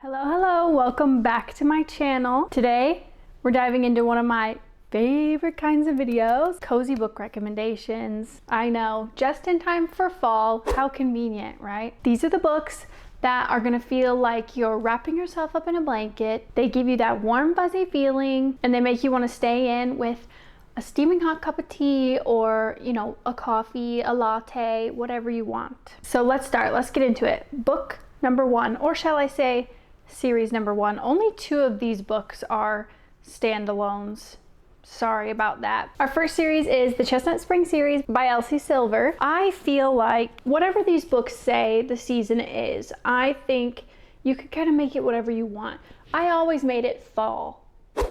Hello, welcome back to my channel. Today, we're diving into one of my favorite kinds of videos, cozy book recommendations. I know, just in time for fall, how convenient, right? These are the books that are gonna feel like you're wrapping yourself up in a blanket. They give you that warm, fuzzy feeling, and they make you wanna stay in with a steaming hot cup of tea or, a coffee, a latte, whatever you want. So let's start, let's get into it. Book number one, or shall I say, series number one. Only two of these books are standalones. Sorry about that. Our first series is the Chestnut Spring series by Elsie Silver. I feel like whatever these books say the season is, I think you could kind of make it whatever you want. I always made it fall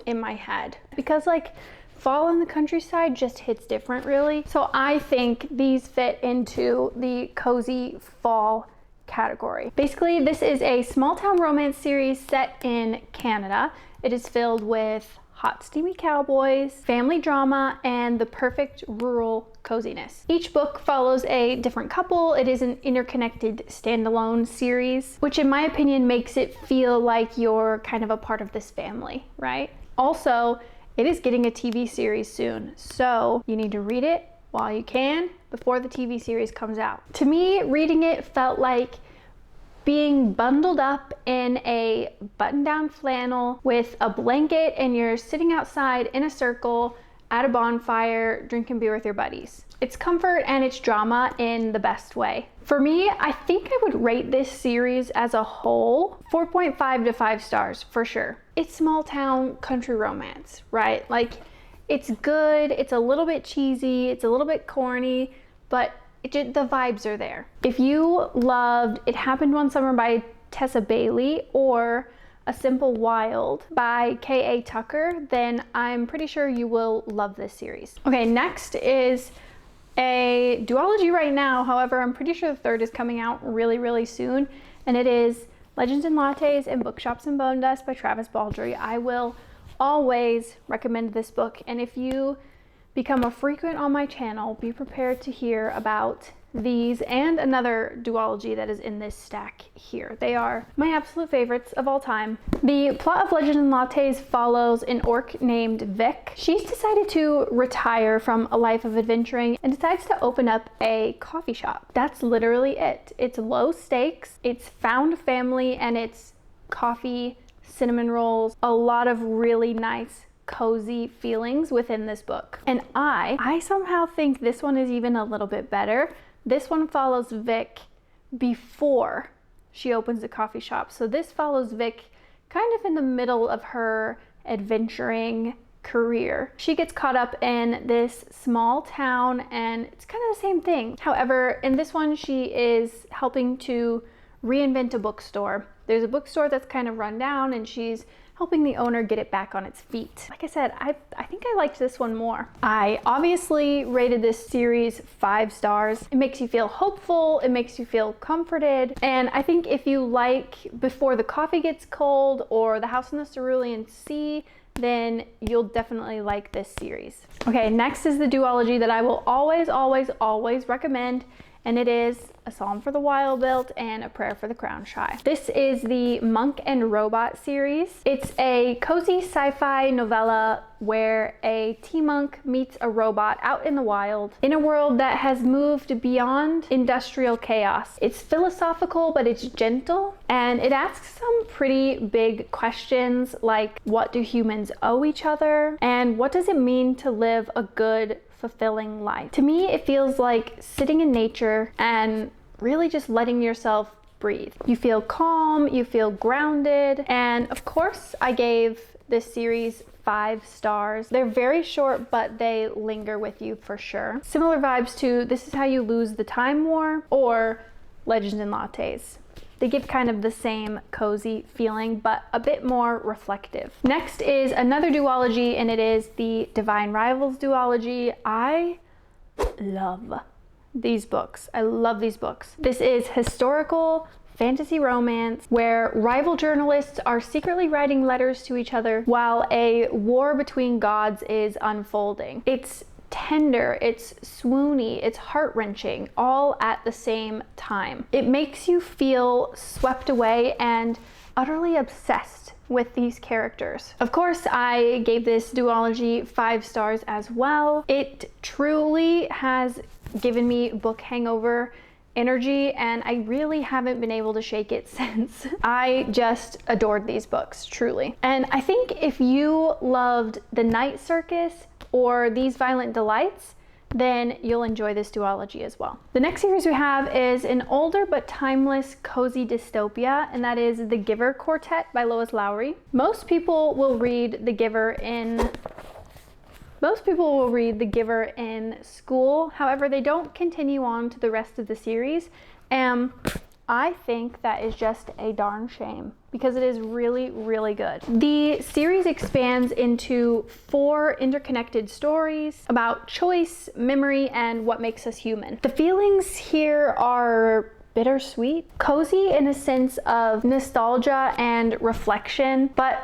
in my head because fall in the countryside just hits different really. So I think these fit into the cozy fall category. Basically, this is a small town romance series set in Canada. It is filled with hot, steamy cowboys, family drama, and the perfect rural coziness. Each book follows a different couple. It is an interconnected standalone series, which in my opinion makes it feel like you're kind of a part of this family, right? Also, it is getting a TV series soon, so you need to read it while you can before the TV series comes out. To me, reading it felt like being bundled up in a button-down flannel with a blanket and you're sitting outside in a circle at a bonfire drinking beer with your buddies. It's comfort and it's drama in the best way. For me, I think I would rate this series as a whole 4.5 to 5 stars for sure. It's small town country romance, right? It's good, it's a little bit cheesy, it's a little bit corny, but the vibes are there. If you loved It Happened One Summer by Tessa Bailey or A Simple Wild by K.A. Tucker, then I'm pretty sure you will love this series. Okay, next is a duology right now. However, I'm pretty sure the third is coming out really soon, and it is Legends and Lattes and Bookshops and Bone Dust by Travis Baldree. I will always recommend this book, and if you become a frequent on my channel, be prepared to hear about these and another duology that is in this stack here. They are my absolute favorites of all time. The plot of Legends and Lattes follows an orc named Vic. She's decided to retire from a life of adventuring and decides to open up a coffee shop. That's literally it. It's low stakes, it's found family, and it's coffee, cinnamon rolls, a lot of really nice cozy feelings within this book. And I somehow think this one is even a little bit better. This one follows Vic before she opens a coffee shop. So this follows Vic kind of in the middle of her adventuring career. She gets caught up in this small town and it's kind of the same thing. However, in this one, she is helping to reinvent a bookstore. There's a bookstore that's kind of run down and she's helping the owner get it back on its feet. Like I said, I think I liked this one more. I obviously rated this series 5 stars. It makes you feel hopeful, it makes you feel comforted, and I think if you like Before the Coffee Gets Cold or The House in the Cerulean Sea, then you'll definitely like this series. Okay, next is the duology that I will always recommend, and it is A Psalm for the Wild-Built and A Prayer for the Crown-Shy. This is the Monk and Robot series. It's a cozy sci-fi novella where a tea monk meets a robot out in the wild in a world that has moved beyond industrial chaos. It's philosophical, but it's gentle, and it asks some pretty big questions like, what do humans owe each other? And what does it mean to live a good, fulfilling life? To me, it feels like sitting in nature and really just letting yourself breathe. You feel calm, you feel grounded, and of course I gave this series 5 stars. They're very short, but they linger with you for sure. Similar vibes to This Is How You Lose the Time War or Legends and Lattes. They give kind of the same cozy feeling, but a bit more reflective. Next is another duology, and it is the Divine Rivals duology. I love these books. I love these books. This is historical fantasy romance where rival journalists are secretly writing letters to each other while a war between gods is unfolding. It's tender, it's swoony, it's heart-wrenching, all at the same time. It makes you feel swept away and utterly obsessed with these characters. Of course, I gave this duology 5 stars as well. It truly has given me book hangover energy, and I really haven't been able to shake it since. I just adored these books, truly. And I think if you loved The Night Circus or These Violent Delights, then you'll enjoy this duology as well. The next series we have is an older but timeless cozy dystopia, and that is The Giver Quartet by Lois Lowry. Most people will read The Giver in school. However, they don't continue on to the rest of the series. I think that is just a darn shame because it is really, really good. The series expands into 4 interconnected stories about choice, memory, and what makes us human. The feelings here are bittersweet, cozy in a sense of nostalgia and reflection, but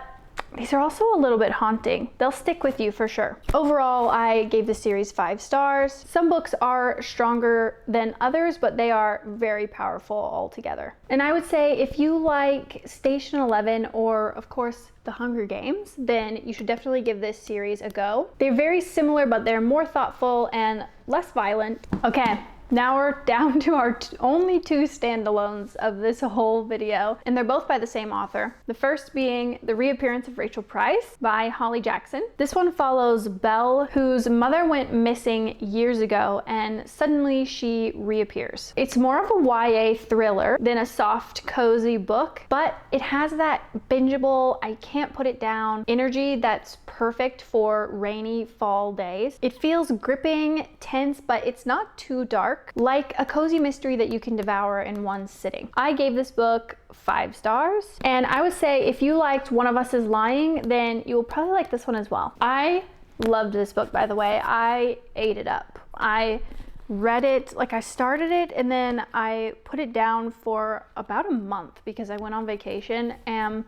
these are also a little bit haunting. They'll stick with you for sure. Overall, I gave the series 5 stars. Some books are stronger than others, but they are very powerful altogether. And I would say if you like Station 11 or, of course, The Hunger Games, then you should definitely give this series a go. They're very similar, but they're more thoughtful and less violent. Okay. Now we're down to our only 2 standalones of this whole video, and they're both by the same author. The first being The Reappearance of Rachel Price by Holly Jackson. This one follows Belle, whose mother went missing years ago, and suddenly she reappears. It's more of a YA thriller than a soft, cozy book, but it has that bingeable, I can't put it down energy that's perfect for rainy fall days. It feels gripping, tense, but it's not too dark, like a cozy mystery that you can devour in one sitting. I gave this book 5 stars, and I would say if you liked One of Us is Lying, then you'll probably like this one as well. I loved this book, by the way. I ate it up. I read it, like I started it and then I put it down for about a month because I went on vacation and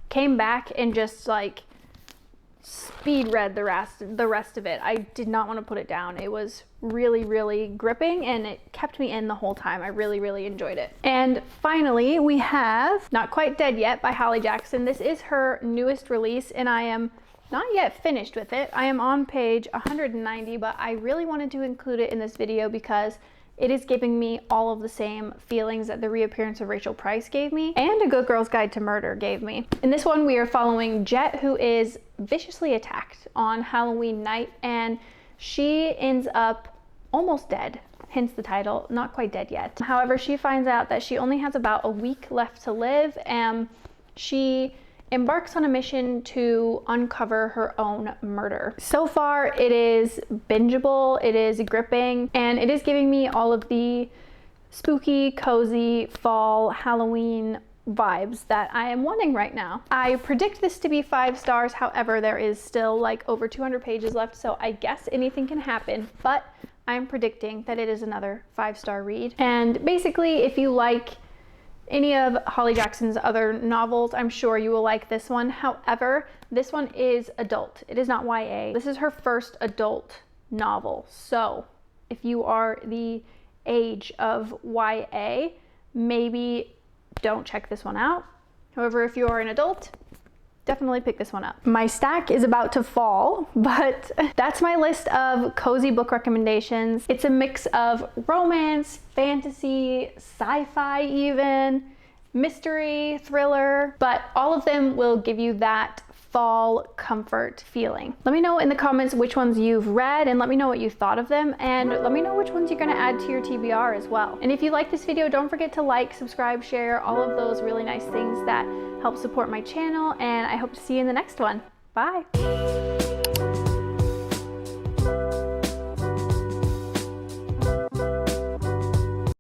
came back and just like speed read the rest of it. I did not want to put it down. It was really, really gripping and it kept me in the whole time. I really, really enjoyed it. And finally, we have Not Quite Dead Yet by Holly Jackson. This is her newest release and I am not yet finished with it. I am on page 190, but I really wanted to include it in this video because it is giving me all of the same feelings that The Reappearance of Rachel Price gave me and A Good Girl's Guide to Murder gave me. In this one, we are following Jet, who is viciously attacked on Halloween night, and she ends up almost dead, hence the title, Not Quite Dead Yet. However, she finds out that she only has about a week left to live, and she embarks on a mission to uncover her own murder. So far, it is bingeable, it is gripping, and it is giving me all of the spooky, cozy, fall, Halloween vibes that I am wanting right now. I predict this to be 5 stars, however, there is still like over 200 pages left, so I guess anything can happen, but I'm predicting that it is another 5-star read. And basically, if you like any of Holly Jackson's other novels, I'm sure you will like this one. However, this one is adult. It is not YA. This is her first adult novel. So if you are the age of YA, maybe don't check this one out. However, if you are an adult, definitely pick this one up. My stack is about to fall, but that's my list of cozy book recommendations. It's a mix of romance, fantasy, sci-fi even, mystery, thriller, but all of them will give you that fall comfort feeling. Let me know in the comments which ones you've read and let me know what you thought of them, and let me know which ones you're gonna add to your TBR as well. And if you like this video, don't forget to like, subscribe, share, all of those really nice things that help support my channel, and I hope to see you in the next one. Bye!